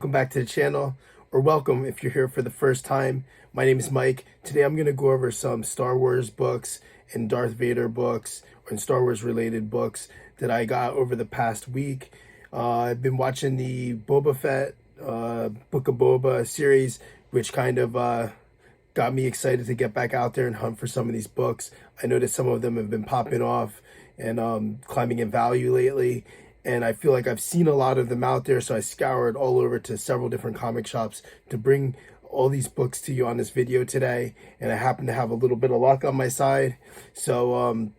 Welcome back to the channel, or welcome if you're here for the first time. My name is Mike. Today I'm going to go over some Star Wars books and Darth Vader books and Star Wars related books that I got over the past week. I've been watching the Boba Fett Book of Boba series, which kind of got me excited to get back out there and hunt for some of these books. I noticed some of them have been popping off and climbing in value lately. And I feel like I've seen a lot of them out there, so I scoured all over to several different comic shops to bring all these books to you on this video today. And I happen to have a little bit of luck on my side. So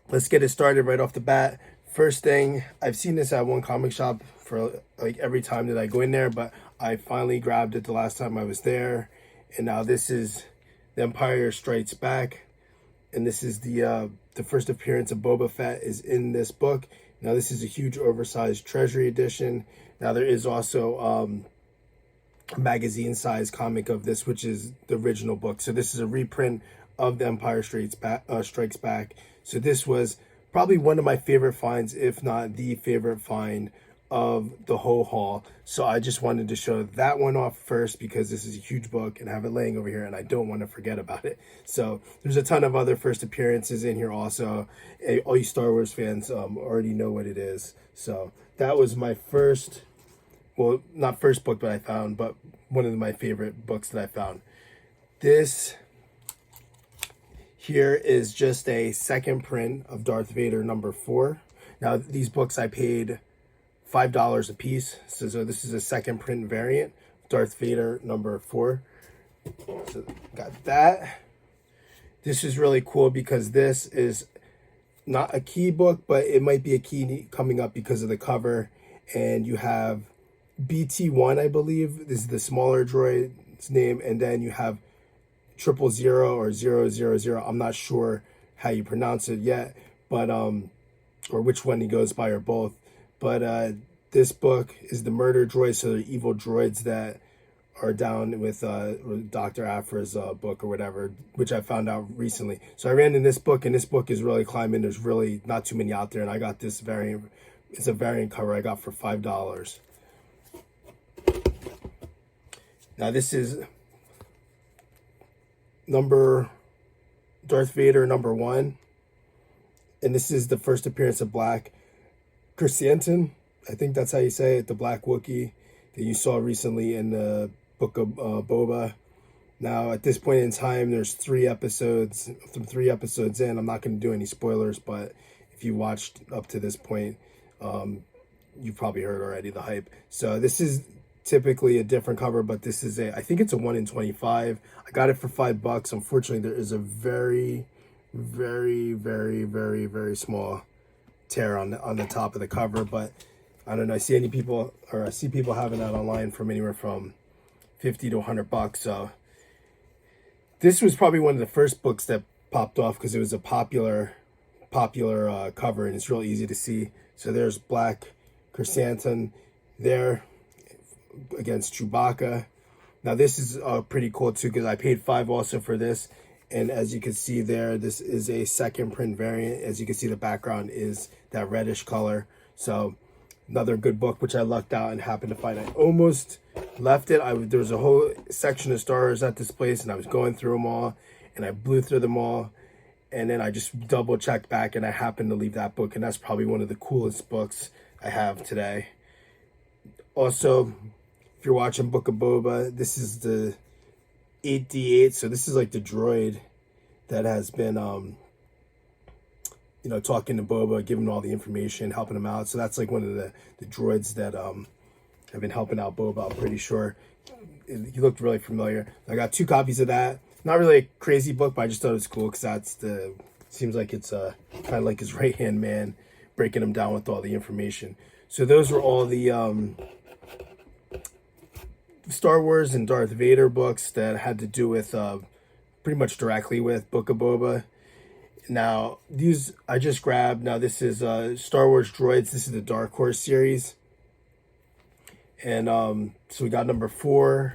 let's get it started right off the bat. First thing, I've seen this at one comic shop for like every time that I go in there, but I finally grabbed it the last time I was there. And now this is The Empire Strikes Back. And this is the first appearance of Boba Fett is in this book. Now, this is a huge oversized treasury edition. Now, there is also a magazine-sized comic of this, which is the original book. So this is a reprint of The Empire Strikes Back. So this was probably one of my favorite finds, if not the favorite find of the whole haul. So I just wanted to show that one off first because this is a huge book and I have it laying over here and I don't want to forget about it. So there's a ton of other first appearances in here also. All you Star Wars fans already know what it is. So that was my first, well, not first book that I found, but one of my favorite books that I found. This here is just a second print of Darth Vader #4. Now these books I paid $5 a piece. So this is a second print variant, Darth Vader #4. So got that. This is really cool because this is not a key book, but it might be a key coming up because of the cover. And you have BT1, I believe. This is the smaller droid's name. And then you have 000 or 000. I'm not sure how you pronounce it yet, but or which one he goes by or both. But this book is the murder droids, so they're evil droids that are down with Dr. Afra's book or whatever, which I found out recently. So I ran in this book, and this book is really climbing. There's really not too many out there, and I got this variant. It's a variant cover I got for $5. Now this is Darth Vader #1, and this is the first appearance of Black Chrysanthemum, I think that's how you say it, the Black Wookiee that you saw recently in the Book of Boba. Now, at this point in time, there's 3 episodes. From 3 episodes in, I'm not going to do any spoilers, but if you watched up to this point, you probably heard already the hype. So this is typically a different cover, but this is I think it's a 1 in 25. I got it for $5. Unfortunately, there is a very, very, very, very, very small tear on the top of the cover, but I don't know. I see people having that online from anywhere from $50 to $100. So this was probably one of the first books that popped off because it was a popular cover and it's real easy to see. So there's Black Chrysanthemum there against Chewbacca. Now this is pretty cool too because I paid $5 also for this. And as you can see there, this is a second print variant. As you can see, the background is that reddish color. So another good book, which I lucked out and happened to find. I almost left it. There was a whole section of stars at this place, and I was going through them all, and I blew through them all. And then I just double checked back, and I happened to leave that book, and that's probably one of the coolest books I have today. Also, if you're watching Book of Boba, this is the 8D8, so this is like the droid that has been talking to Boba, giving him all the information, helping him out. So that's like one of the droids that have been helping out Boba, I'm pretty sure. He looked really familiar. I got 2 copies of that. Not really a crazy book, but I just thought it was cool because seems like it's kind of like his right-hand man, breaking him down with all the information. So those were all the Star Wars and Darth Vader books that had to do with pretty much directly with Book of Boba. Now these I just grabbed. Now this is Star Wars Droids. This is the Dark Horse series, and so we got #4,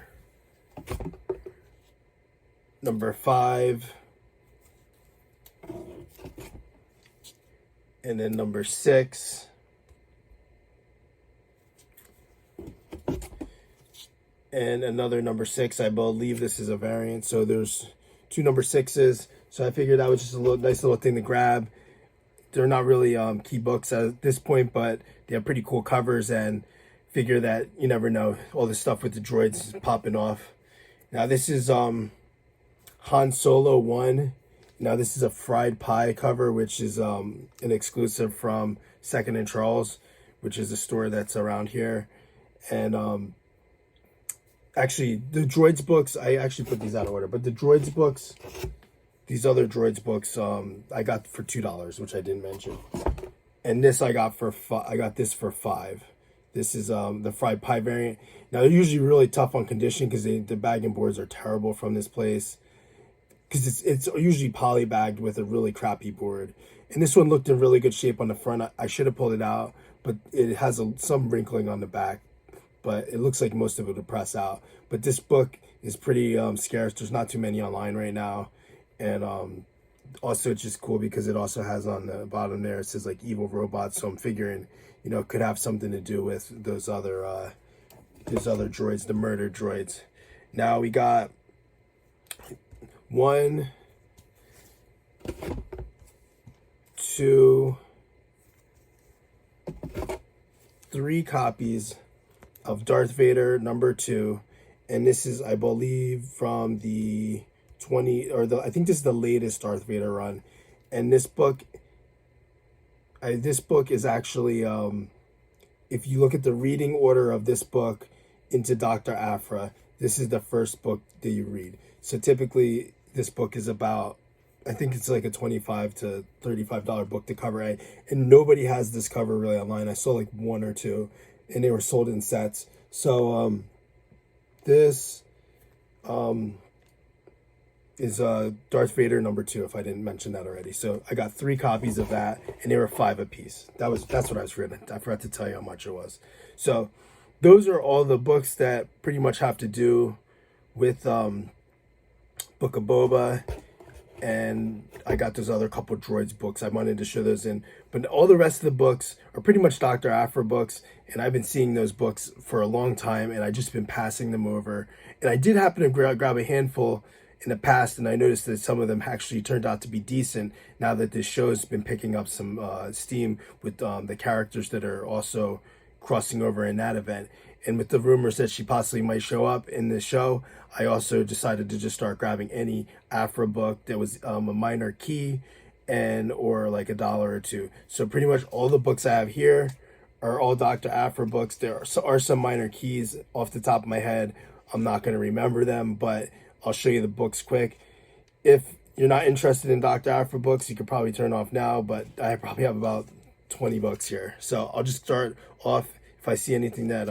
#5, and then #6. and another number 6. I believe this is a variant. So there's 2 number 6s. So I figured that was just a nice little thing to grab. They're not really key books at this point, but they have pretty cool covers, and figure that you never know, all this stuff with the droids popping off. Now this is Han Solo 1. Now this is a fried pie cover, which is an exclusive from Second and Charles, which is a store that's around here. And actually the droids books, I actually put these out of order, but the droids books, these other droids books, I got for $2, which I didn't mention. And this I got for I got this for $5. This is the fried pie variant. Now they're usually really tough on condition because the bagging boards are terrible from this place, because it's usually poly bagged with a really crappy board. And this one looked in really good shape on the front. I should have pulled it out, but it has some wrinkling on the back, but it looks like most of it will press out. But this book is pretty scarce. There's not too many online right now. And also it's just cool because it also has on the bottom there, it says like evil robots. So I'm figuring, you know, it could have something to do with those other droids, the murder droids. Now we got 1, 2, 3 copies of Darth Vader number 2, and this is, I believe, from the I think this is the latest Darth Vader run. And this book is actually, if you look at the reading order of this book into Dr. Aphra, this is the first book that you read. So typically this book is about, I think it's like a $25 to $35 book to cover, and nobody has this cover really online. I saw like 1 or 2, and they were sold in sets. So this is Darth Vader number 2, if I didn't mention that already. So I got 3 copies of that, and they were $5 a piece. That's what I was reading. I forgot to tell you how much it was. So those are all the books that pretty much have to do with Book of Boba. And I got those other couple droids books. I wanted to show those in, but all the rest of the books are pretty much Dr. Aphra books, and I've been seeing those books for a long time, and I just been passing them over. And I did happen to grab a handful in the past, and I noticed that some of them actually turned out to be decent now that this show's been picking up some steam with the characters that are also crossing over in that event. And with the rumors that she possibly might show up in this show, I also decided to just start grabbing any Aphra book that was a minor key or like $1 or $2. So pretty much all the books I have here are all Dr. Aphra books. There are some minor keys off the top of my head. I'm not going to remember them, but I'll show you the books quick. If you're not interested in Dr. Aphra books, you could probably turn off now, but I probably have about 20 books here. So I'll just start off if I see anything that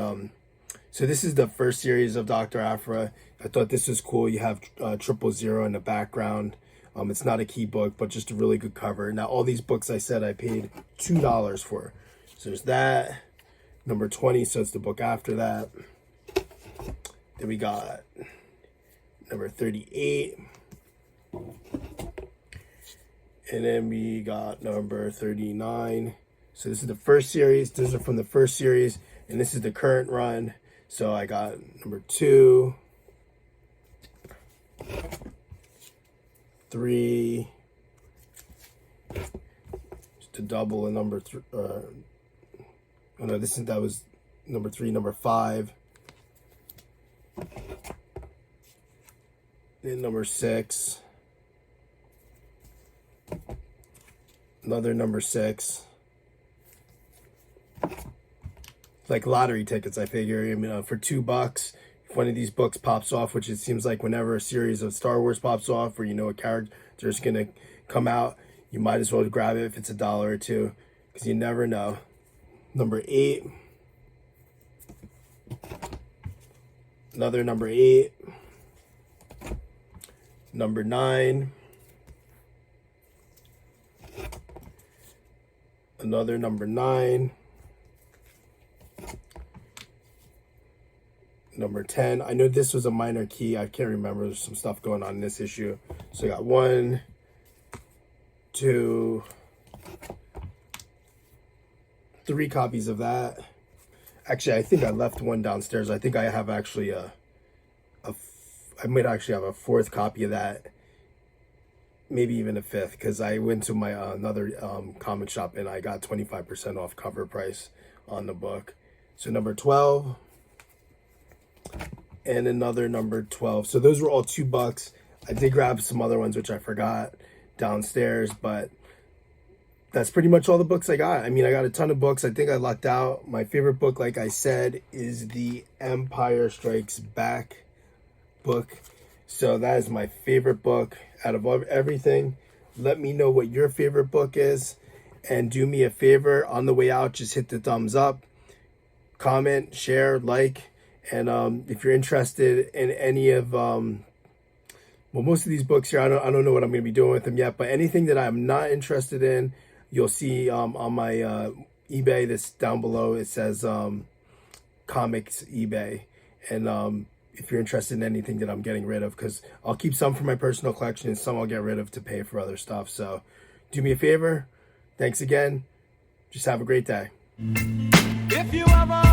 so this is the first series of Dr. Aphra. I thought this was cool. You have 000 in the background. It's not a key book, but just a really good cover. Now, all these books I said I paid $2 for. So there's that. Number 20, so it's the book after that. Then we got number 38. And then we got number 39. So this is the first series. These are from the first series, and this is the current run. So I got number 2, 3, just a double, and number 3. Oh no, that was number 3, number 5, then number 6, another number 6. Like lottery tickets, I figure. I mean, for $2, if one of these books pops off, which it seems like whenever a series of Star Wars pops off, or you know a character is gonna come out, you might as well grab it if it's $1 or $2, because you never know. Number 8, another number 8, number 9, another number 9. Number 10. I know this was a minor key. I can't remember. There's some stuff going on in this issue. So I got 1, 2, 3 copies of that. Actually, I think I left one downstairs. I think I have actually I might actually have a fourth copy of that, maybe even a fifth, because I went to my another comic shop and I got 25% off cover price on the book. So number 12 and another number 12. So those were all $2. I did grab some other ones which I forgot downstairs, but that's pretty much all the books I got. I mean, I got a ton of books. I think I lucked out. My favorite book, like I said, is the Empire Strikes Back book. So that is my favorite book out of everything. Let me know what your favorite book is. And do me a favor, on the way out, just hit the thumbs up, comment, share, like. And if you're interested in any of, well, most of these books here, I don't know what I'm going to be doing with them yet. But anything that I'm not interested in, you'll see on my eBay that's down below. It says comics eBay. And if you're interested in anything that I'm getting rid of, because I'll keep some for my personal collection and some I'll get rid of to pay for other stuff. So do me a favor. Thanks again. Just have a great day. If you ever